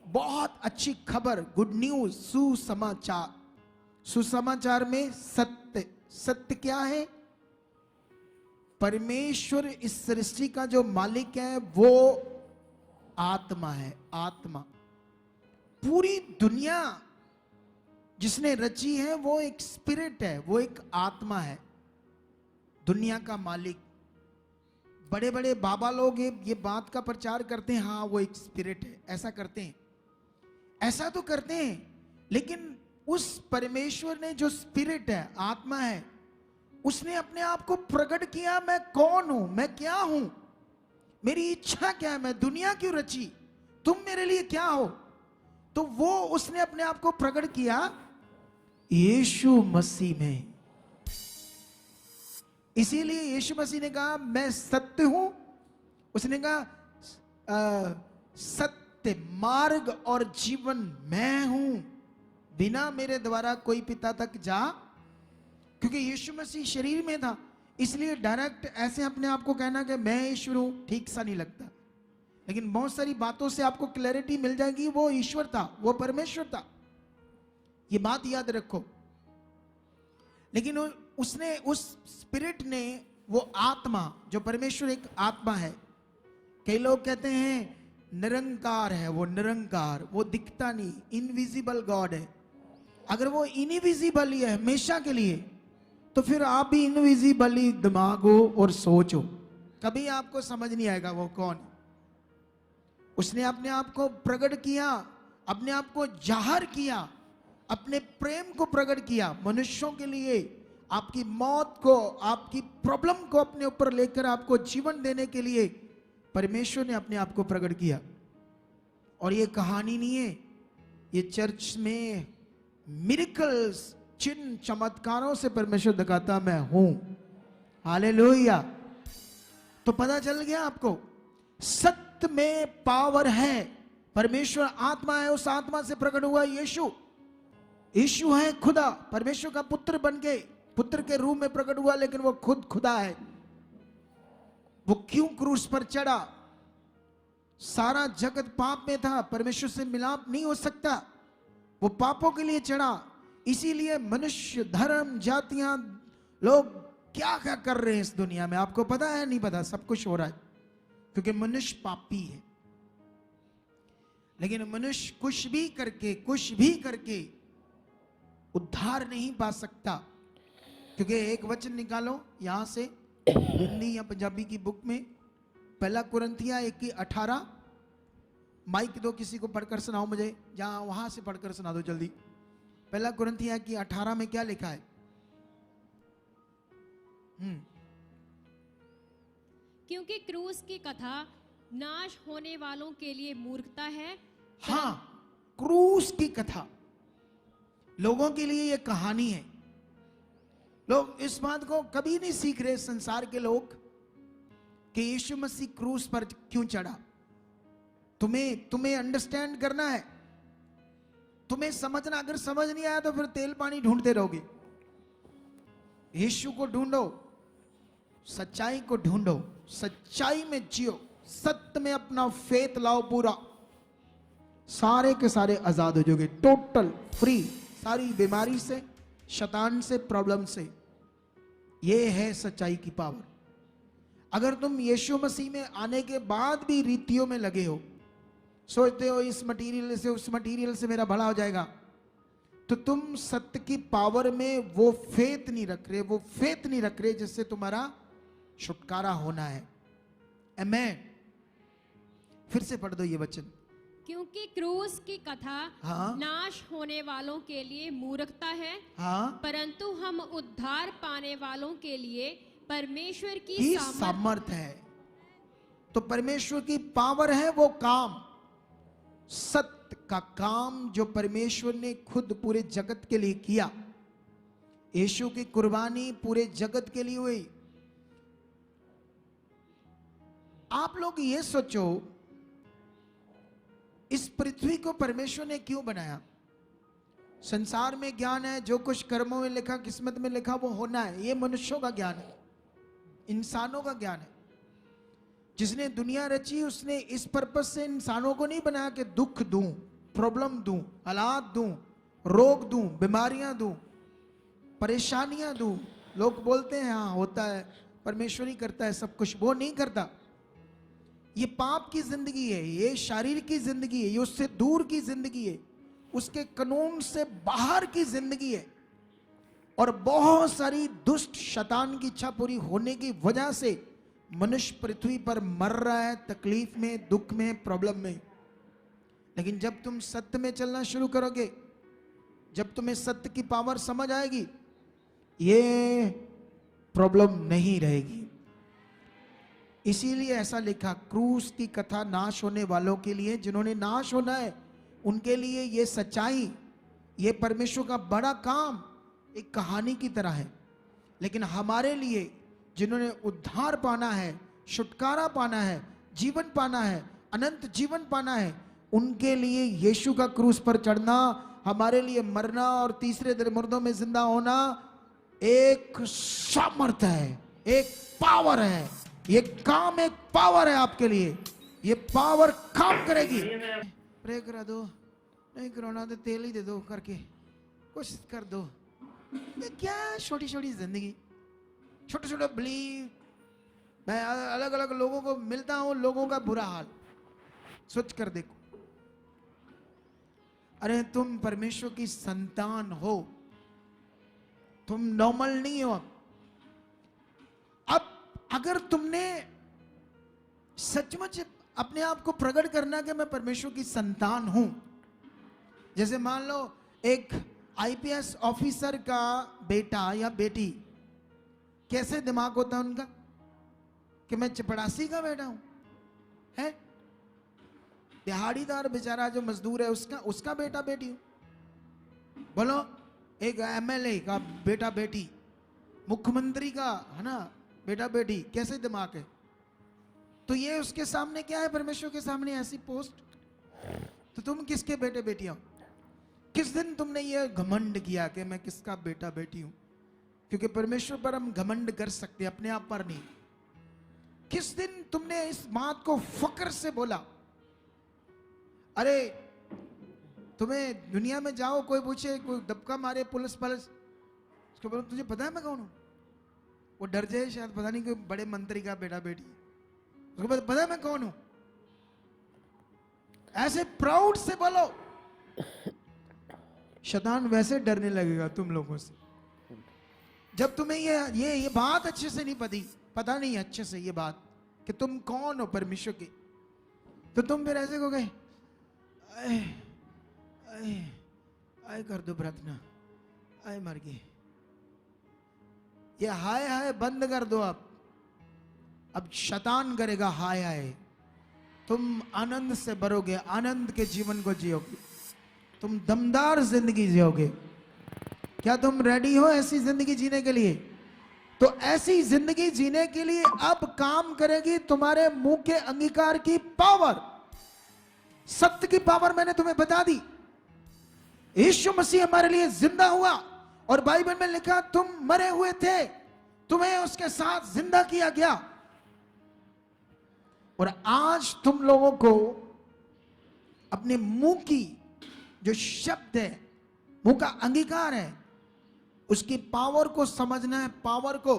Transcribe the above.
बहुत अच्छी खबर, गुड न्यूज, सुसमाचार। सुसमाचार में सत्य। सत्य क्या है? परमेश्वर इस सृष्टि का जो मालिक है वो आत्मा है। आत्मा, पूरी दुनिया जिसने रची है वो एक स्पिरिट है, वो एक आत्मा है। दुनिया का मालिक, बड़े बड़े बाबा लोग ये बात का प्रचार करते हैं, हाँ वो एक स्पिरिट है, ऐसा करते हैं, ऐसा तो करते हैं, लेकिन उस परमेश्वर ने जो स्पिरिट है, आत्मा है, उसने अपने आप को प्रकट किया। मैं कौन हूं, मैं क्या हूं, मेरी इच्छा क्या है, मैं दुनिया क्यों रची, तुम मेरे लिए क्या हो। तो वो उसने अपने आप को प्रकट किया यीशु मसीह में। इसीलिए यीशु मसीह ने कहा मैं सत्य हूं। उसने कहा सत्य, मार्ग और जीवन मैं हूं, बिना मेरे द्वारा कोई पिता तक जा। क्योंकि यीशु मसीह शरीर में था, इसलिए डायरेक्ट ऐसे अपने आप को कहना कि मैं ईश्वर हूं ठीक सा नहीं लगता। लेकिन बहुत सारी बातों से आपको क्लैरिटी मिल जाएगी, वो ईश्वर था, वो परमेश्वर था, ये बात याद रखो। लेकिन उसने, उस स्पिरिट ने, वो आत्मा, जो परमेश्वर एक आत्मा है, कई लोग कहते हैं निरंकार है, वो निरंकार, वो दिखता नहीं, इनविजिबल गॉड है। अगर वो इनविजिबल ही है हमेशा के लिए, तो फिर आप भी इनविजिबली दिमाग हो और सोचो, कभी आपको समझ नहीं आएगा वो कौन। उसने अपने आप को प्रकट किया, अपने आप को जाहिर किया, अपने प्रेम को प्रकट किया मनुष्यों के लिए। आपकी मौत को, आपकी प्रॉब्लम को अपने ऊपर लेकर आपको जीवन देने के लिए परमेश्वर ने अपने आप को प्रकट किया। और ये कहानी नहीं है, ये चर्च में मिरेकल्स, चिन्ह चमत्कारों से परमेश्वर दिखाता मैं हूं। हालेलुया। तो पता चल गया आपको, सत्य में पावर है। परमेश्वर आत्मा है, उस आत्मा से प्रकट हुआ यीशु। यीशु है खुदा, परमेश्वर का पुत्र बन के, पुत्र के रूप में प्रकट हुआ, लेकिन वो खुद खुदा है। वो क्यों क्रूस पर चढ़ा? सारा जगत पाप में था, परमेश्वर से मिलाप नहीं हो सकता, वो पापों के लिए चढ़ा। इसीलिए मनुष्य, धर्म, जातियां, लोग क्या क्या कर रहे हैं इस दुनिया में, आपको पता है नहीं पता, सब कुछ हो रहा है, क्योंकि मनुष्य पापी है। लेकिन मनुष्य कुछ भी करके उद्धार नहीं पा सकता। क्योंकि एक वचन निकालो यहां से, हिंदी या पंजाबी की बुक में, पहला कुरिन्थियां 1:18। माइक दो किसी को, पढ़कर सुनाओ मुझे, जहां वहां से पढ़कर सुना दो जल्दी। पहला कुरिन्थियां 1:18 में क्या लिखा है? क्योंकि क्रूस की कथा नाश होने वालों के लिए मूर्खता है। हाँ, क्रूस की कथा लोगों के लिए ये कहानी है। लोग इस बात को कभी नहीं सीख रहे, संसार के लोग, कि यीशु मसीह क्रूस पर क्यों चढ़ा। तुम्हें अंडरस्टैंड करना है, तुम्हें समझना। अगर समझ नहीं आया तो फिर तेल पानी ढूंढते रहोगे। यीशु को ढूंढो, सच्चाई को ढूंढो, सच्चाई में जियो, सत्य में अपना फेथ लाओ पूरा, सारे के सारे आजाद हो जाओगे, टोटल फ्री, सारी बीमारी से, शैतान से, प्रॉब्लम से। यह है सच्चाई की पावर। अगर तुम यीशु मसीह में आने के बाद भी रीतियों में लगे हो, सोचते हो इस मटेरियल से उस मटेरियल से मेरा भला हो जाएगा, तो तुम सत्य की पावर में वो फेथ नहीं रख रहे, जिससे तुम्हारा छुटकारा होना है। आमेन। फिर से पढ़ दो ये वचन। क्योंकि क्रूस की कथा हाँ? नाश होने वालों के लिए मूर्खता है, हाँ? परंतु हम उद्धार पाने वालों के लिए परमेश्वर की सामर्थ है। तो परमेश्वर की पावर है, वो काम, सत्य का काम जो परमेश्वर ने खुद पूरे जगत के लिए किया। यीशु की कुर्बानी पूरे जगत के लिए हुई। आप लोग ये सोचो, इस पृथ्वी को परमेश्वर ने क्यों बनाया? संसार में ज्ञान है, जो कुछ कर्मों में लिखा, किस्मत में लिखा, वो होना है। ये मनुष्यों का ज्ञान है, इंसानों का ज्ञान है। जिसने दुनिया रची, उसने इस पर्पस से इंसानों को नहीं बनाया कि दुख दूं, प्रॉब्लम दूं, हालात दूं, रोग दूं, बीमारियां दूं, परेशानियां दूं। लोग बोलते हैं हाँ होता है, परमेश्वर ही करता है सब कुछ। वो नहीं करता। ये पाप की जिंदगी है, ये शारीर की जिंदगी है, ये उससे दूर की जिंदगी है, उसके कानून से बाहर की जिंदगी है। और बहुत सारी दुष्ट शैतान की इच्छा पूरी होने की वजह से मनुष्य पृथ्वी पर मर रहा है, तकलीफ में, दुख में, प्रॉब्लम में। लेकिन जब तुम सत्य में चलना शुरू करोगे, जब तुम्हें सत्य की पावर समझ आएगी, ये प्रॉब्लम नहीं रहेगी। इसीलिए ऐसा लिखा, क्रूस की कथा नाश होने वालों के लिए, जिन्होंने नाश होना है उनके लिए ये सच्चाई, ये परमेश्वर का बड़ा काम एक कहानी की तरह है। लेकिन हमारे लिए जिन्होंने उद्धार पाना है, छुटकारा पाना है, जीवन पाना है, अनंत जीवन पाना है, उनके लिए यीशु का क्रूस पर चढ़ना, हमारे लिए मरना और तीसरे दिन मुर्दों में जिंदा होना एक सामर्थ है, एक पावर है। ये काम एक पावर है आपके लिए। ये पावर काम करेगी। प्रे करा दो, नहीं कराना तो तेल ही दे दो करके कुछ कर दो। ये क्या छोटी छोटी जिंदगी, छोटे छोटे बिलीव। मैं अलग अलग लोगों को मिलता हूं, लोगों का बुरा हाल सोच कर देखो। अरे तुम परमेश्वर की संतान हो, तुम नॉर्मल नहीं हो। अब अगर तुमने सचमुच अपने आप को प्रकट करना कि मैं परमेश्वर की संतान हूं, जैसे मान लो एक आईपीएस ऑफिसर का बेटा या बेटी, कैसे दिमाग होता है उनका कि मैं चपड़ासी का बेटा हूं, है दिहाड़ीदार बेचारा जो मजदूर है उसका बेटा बेटी हूं। बोलो एक एमएलए का बेटा बेटी, मुख्यमंत्री का है ना बेटा बेटी, कैसे दिमाग है। तो ये उसके सामने क्या है, परमेश्वर के सामने ऐसी पोस्ट। तो तुम किसके बेटे बेटियां हो? किस दिन तुमने ये घमंड किया कि मैं किसका बेटा बेटी हूं? क्योंकि परमेश्वर पर हम घमंड कर सकते हैं, अपने आप पर नहीं। किस दिन तुमने इस बात को फक्र से बोला? अरे तुम्हें दुनिया में जाओ, कोई पूछे, कोई दबका मारे पुलिस उसको बोलो तुझे पता है मैं कौन हूं? वो डर जाए शायद, पता नहीं कोई बड़े मंत्री का बेटा बेटी, उसको पता है मैं कौन हूं। ऐसे प्राउड से बोलो, शैतान वैसे डरने लगेगा तुम लोगों से। जब तुम्हें ये बात अच्छे से नहीं पता नहीं अच्छे से ये बात कि तुम कौन हो परमेश्वर के, तो तुम फिर ऐसे कहोगे आए कर दो प्रार्थना, आए मर गए। ये हाय हाय बंद कर दो। अब शैतान करेगा हाय हाय। तुम आनंद से भरोगे, आनंद के जीवन को जियोगे, तुम दमदार जिंदगी जियोगे। क्या तुम रेडी हो ऐसी जिंदगी जीने के लिए? तो ऐसी जिंदगी जीने के लिए अब काम करेगी तुम्हारे मुंह के अंगीकार की पावर। सत्य की पावर मैंने तुम्हें बता दी। यीशु मसीह हमारे लिए जिंदा हुआ और बाइबल में लिखा तुम मरे हुए थे, तुम्हें उसके साथ जिंदा किया गया। और आज तुम लोगों को अपने मुंह की जो शब्द है, मुंह का अंगीकार है, उसकी पावर को समझना है, पावर को